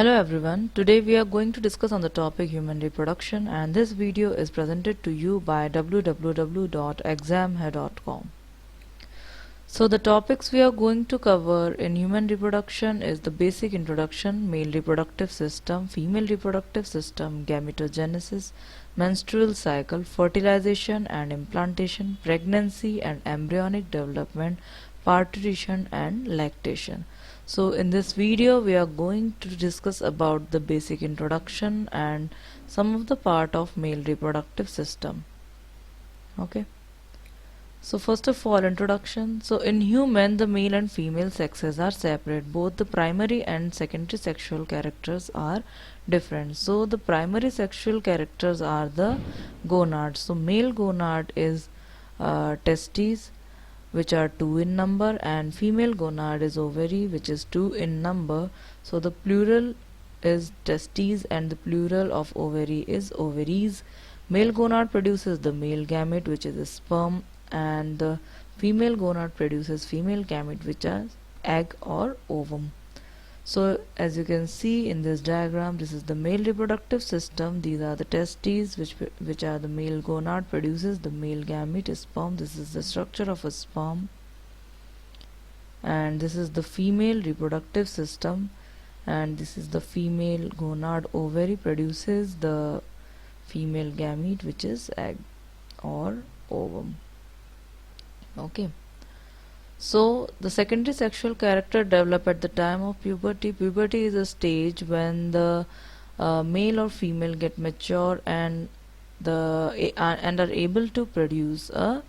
Hello everyone, today we are going to discuss on the topic human reproduction, and this video is presented to you by www.examher.com. So the topics we are going to cover in human reproduction is the basic introduction, male reproductive system, female reproductive system, gametogenesis, menstrual cycle, fertilization and implantation, pregnancy and embryonic development, parturition and lactation. So in this video we are going to discuss about the basic introduction and some of the part of male reproductive system. Okay. So first of all, introduction. So in human, the male and female sexes are separate. Both the primary and secondary sexual characters are different. So the primary sexual characters are the gonads. So male gonad is testes, which are 2 in number, and female gonad is ovary, which is 2 in number. So the plural is testes and the plural of ovary is ovaries. Male gonad produces the male gamete, which is a sperm, and the female gonad produces female gamete, which are egg or ovum. So as you can see in this diagram, this is the male reproductive system. These are the testes, which are the male gonad produces the male gamete, sperm. This is the structure of a sperm. And this is the female reproductive system, and this is the female gonad ovary produces the female gamete, which is egg or ovum. Okay. So the secondary sexual character develop at the time of puberty. Puberty is a stage when the male or female get mature and are able to produce a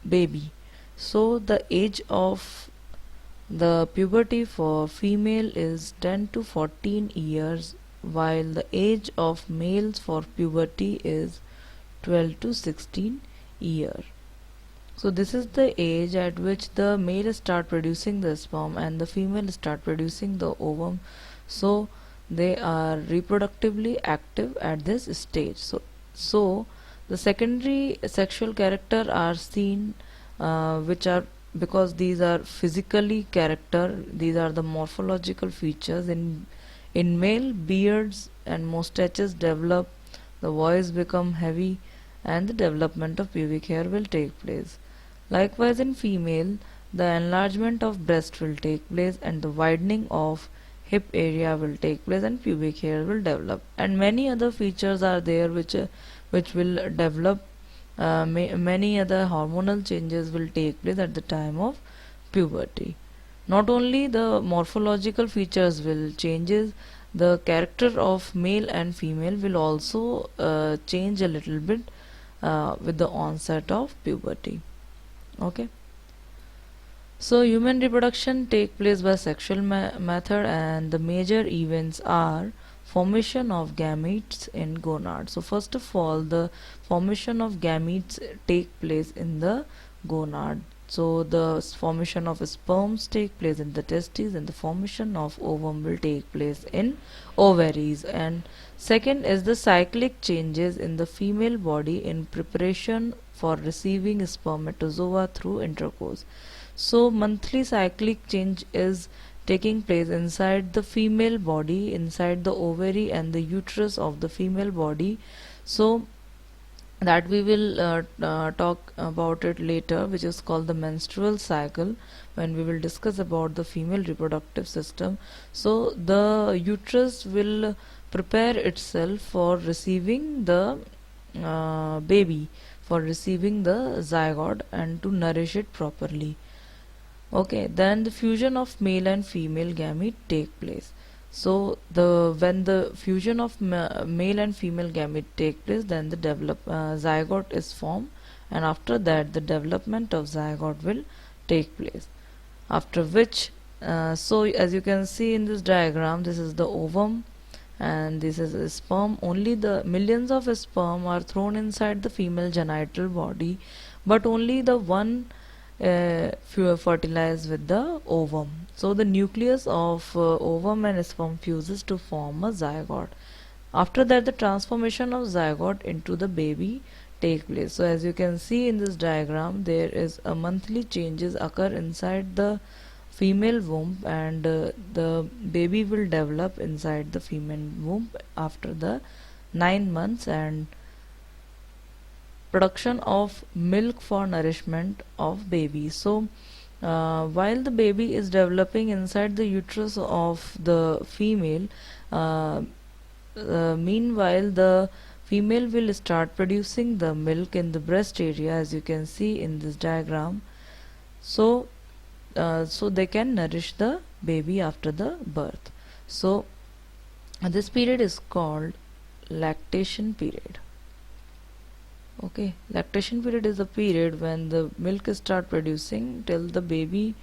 baby. So the age of the puberty for female is 10 to 14 years, while the age of males for puberty is 12 to 16 years. So this is the age at which the male start producing the sperm and the female start producing the ovum. So they are reproductively active at this stage. So the secondary sexual character are seen, which are because these are physically character. These are the morphological features. In male, beards and mustaches develop, the voice become heavy, and the development of pubic hair will take place. Likewise, in female, the enlargement of breast will take place, and the widening of hip area will take place, and pubic hair will develop, and many other features are there which will develop. Many other hormonal changes will take place at the time of puberty. Not only the morphological features will changes, the character of male and female will also change a little bit with the onset of puberty. Okay. So human reproduction take place by sexual method, and the major events are formation of gametes in gonads. So first of all, the formation of gametes take place in the gonad. So the formation of sperms take place in the testes, and the formation of ovum will take place in ovaries. And second is the cyclic changes in the female body in preparation for receiving spermatozoa through intercourse. So monthly cyclic change is taking place inside the female body, inside the ovary and the uterus of the female body. So that we will talk about it later, which is called the menstrual cycle, when we will discuss about the female reproductive system. So the uterus will prepare itself for receiving the baby, for receiving the zygote and to nourish it properly. Okay, then the fusion of male and female gamete take place. So when the fusion of male and female gamete take place, then the zygote is formed, and after that the development of zygote will take place. After which, so as you can see in this diagram, this is the ovum and this is a sperm. Only the millions of sperm are thrown inside the female genital body, but only the one fertilized with the ovum. So the nucleus of ovum and sperm fuses to form a zygote. After that, the transformation of zygote into the baby take place. So as you can see in this diagram, there is a monthly changes occur inside the female womb, and the baby will develop inside the female womb after the 9 months, and production of milk for nourishment of baby. So while the baby is developing inside the uterus of the female, uh, meanwhile the female will start producing the milk in the breast area, as you can see in this diagram. So so they can nourish the baby after the birth. So this period is called lactation period. Okay, lactation period is the period when the milk start producing till the baby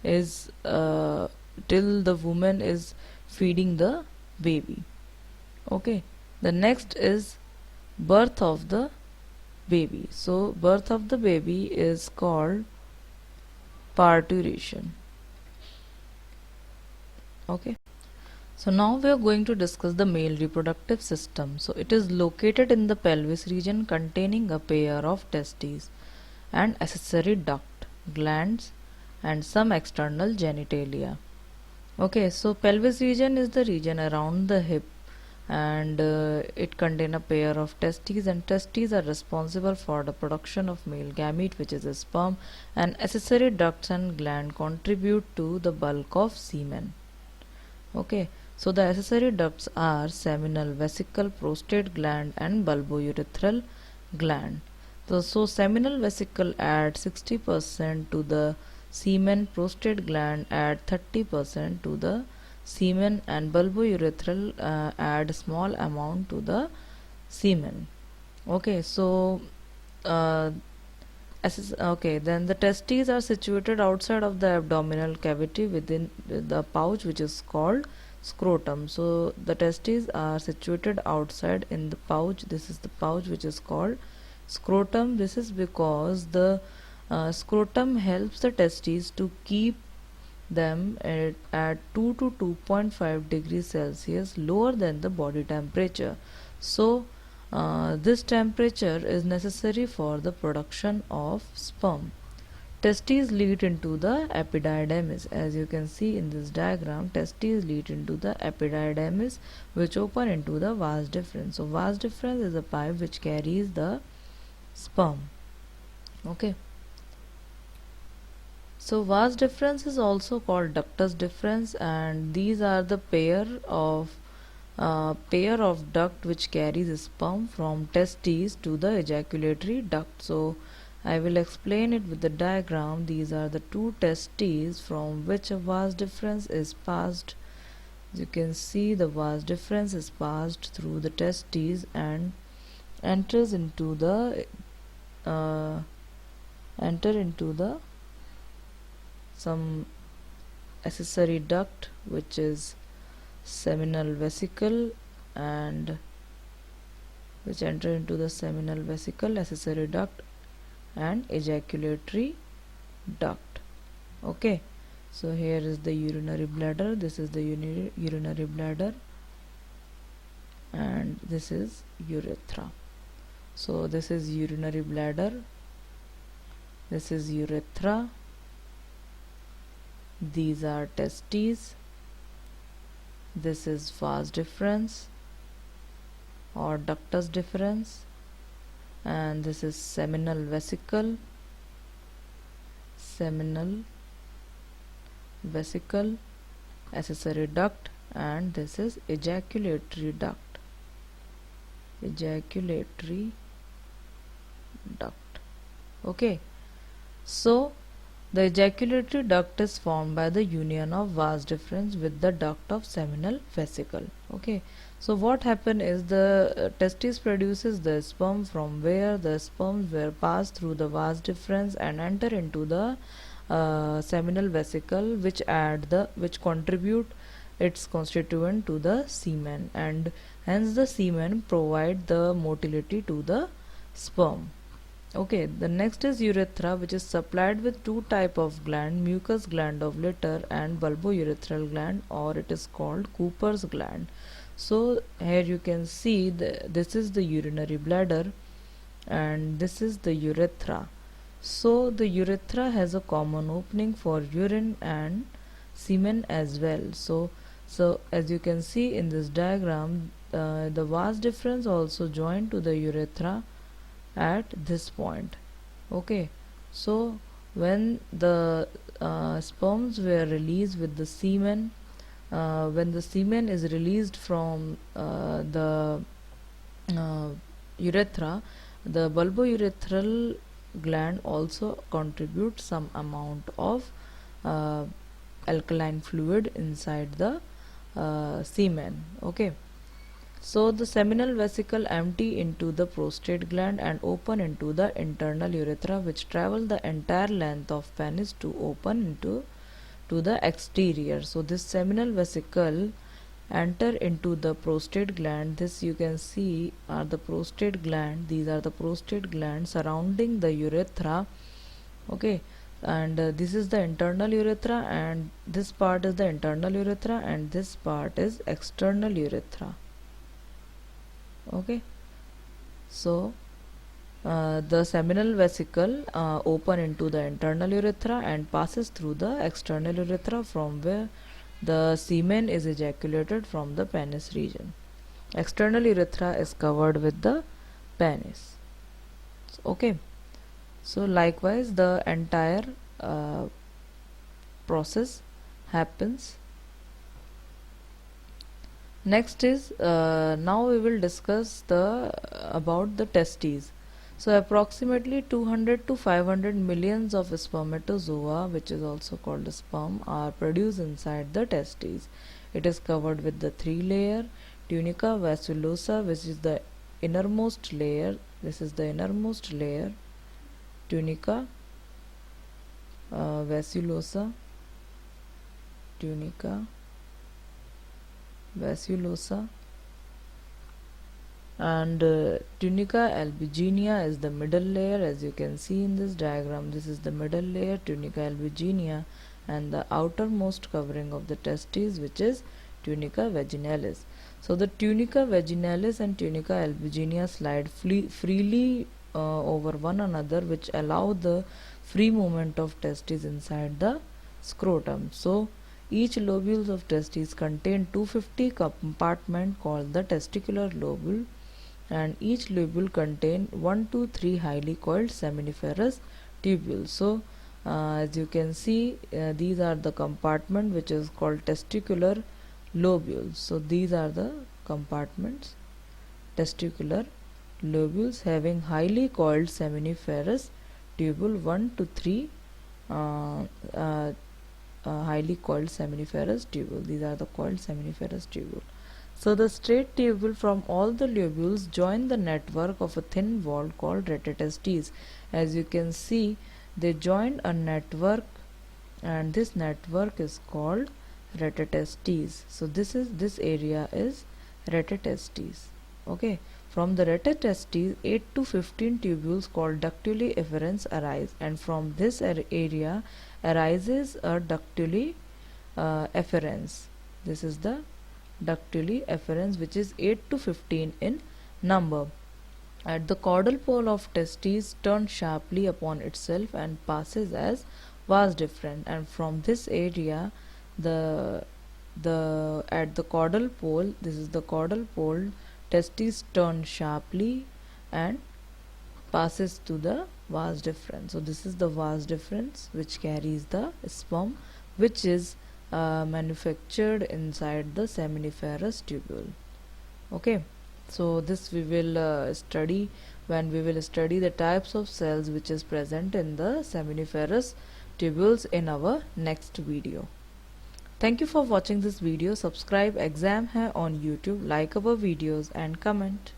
is till the woman is feeding the baby. Okay, the next is birth of the baby. So birth of the baby is called parturition. Okay, so now we are going to discuss the male reproductive system. So it is located in the pelvis region, containing a pair of testes and accessory duct, glands, and some external genitalia. Okay, so pelvis region is the region around the hip, and it contains a pair of testes, and testes are responsible for the production of male gamete, which is a sperm, and accessory ducts and gland contribute to the bulk of semen. Okay, so the accessory ducts are seminal vesicle, prostate gland, and bulbourethral gland. So seminal vesicle adds 60% to the semen, prostate gland add 30% to the semen, and bulbourethral add small amount to the semen. Okay, so then the testes are situated outside of the abdominal cavity within the pouch, which is called scrotum. So the testes are situated outside in the pouch. This is the pouch which is called scrotum. This is because the scrotum helps the testes to keep them at 2 to 2.5 degrees Celsius lower than the body temperature. So this temperature is necessary for the production of sperm. Testes lead into the epididymis. As you can see in this diagram, testes lead into the epididymis, which open into the vas deferens. So vas deferens is a pipe which carries the sperm. Okay. So vas deferens is also called ductus deferens, and these are the pair of duct which carries sperm from testes to the ejaculatory duct. So I will explain it with the diagram. These are the two testes from which a vas deferens is passed. As you can see, the vas deferens is passed through the testes and enters into the some accessory duct, which is seminal vesicle, and which enter into the seminal vesicle, accessory duct, and ejaculatory duct. Okay, so here is the urinary bladder. This is the urinary bladder, and this is urethra. So this is urinary bladder, this is urethra, these are testes, this is vas deferens or ductus deferens, and this is seminal vesicle, accessory duct, and this is ejaculatory duct. Okay, so the ejaculatory duct is formed by the union of vas deferens with the duct of seminal vesicle. Okay, so what happened is the testis produces the sperm, from where the sperms were passed through the vas deferens and enter into the seminal vesicle, which contribute its constituent to the semen, and hence the semen provide the motility to the sperm. Okay, the next is urethra, which is supplied with two type of gland, mucus gland of Litter and bulbourethral gland, or it is called Cooper's gland. So here you can see this is the urinary bladder and this is the urethra. So the urethra has a common opening for urine and semen as well. So as you can see in this diagram, the vas deferens also joined to the urethra at this point. Okay, so when the sperms were released with the semen, when the semen is released from the uh, urethra, the bulbourethral gland also contributes some amount of uh, alkaline fluid inside the semen. Okay, so the seminal vesicle empty into the prostate gland and open into the internal urethra, which travel the entire length of penis to open into to the exterior. So this seminal vesicle enter into the prostate gland. This you can see are the prostate gland. These are the prostate glands surrounding the urethra. Okay, and this is the internal urethra, and this part is the internal urethra, and this part is external urethra. Okay, so the seminal vesicle open into the internal urethra and passes through the external urethra, from where the semen is ejaculated from the penis region. External urethra is covered with the penis. Okay, so likewise the entire process happens. Next is now we will discuss the about the testes. So approximately 200 to 500 millions of spermatozoa, which is also called sperm, are produced inside the testes. It is covered with the three layer tunica vesiculosa, which is the innermost layer. This is the innermost layer, tunica vesiculosa, tunica vesiculosa, and tunica albuginea is the middle layer. As you can see in this diagram, this is the middle layer, tunica albuginea, and the outermost covering of the testes, which is tunica vaginalis. So the tunica vaginalis and tunica albuginea slide freely over one another, which allow the free movement of testes inside the scrotum. So each lobules of testes contain 250 compartment called the testicular lobule, and each lobule contain 1 to 3 highly coiled seminiferous tubules. So as you can see, these are the compartment which is called testicular lobules. So these are the compartments, testicular lobules having highly coiled seminiferous tubule, 1 to 3 highly coiled seminiferous tubule. These are the coiled seminiferous tubule. So the straight tubule from all the lobules join the network of a thin wall called retrotestes. As you can see, they join a network, and this network is called retrotestes. So this area is retrotestes. Okay, from the retrotestes 8 to 15 tubules called ductuli efferens arise, and from this area arises a ductuli efferens. This is the ductuli efferens, which is 8 to 15 in number. At the caudal pole of testes turns sharply upon itself and passes as vas deferens, and from this area at the caudal pole, this is the caudal pole, testes turn sharply and passes to the vas deferens. So this is the vas deferens, which carries the sperm, which is manufactured inside the seminiferous tubule. Okay, so this we will study when we will study the types of cells which is present in the seminiferous tubules in our next video. Thank you for watching this video. Subscribe Exam Hai on YouTube, like our videos and comment.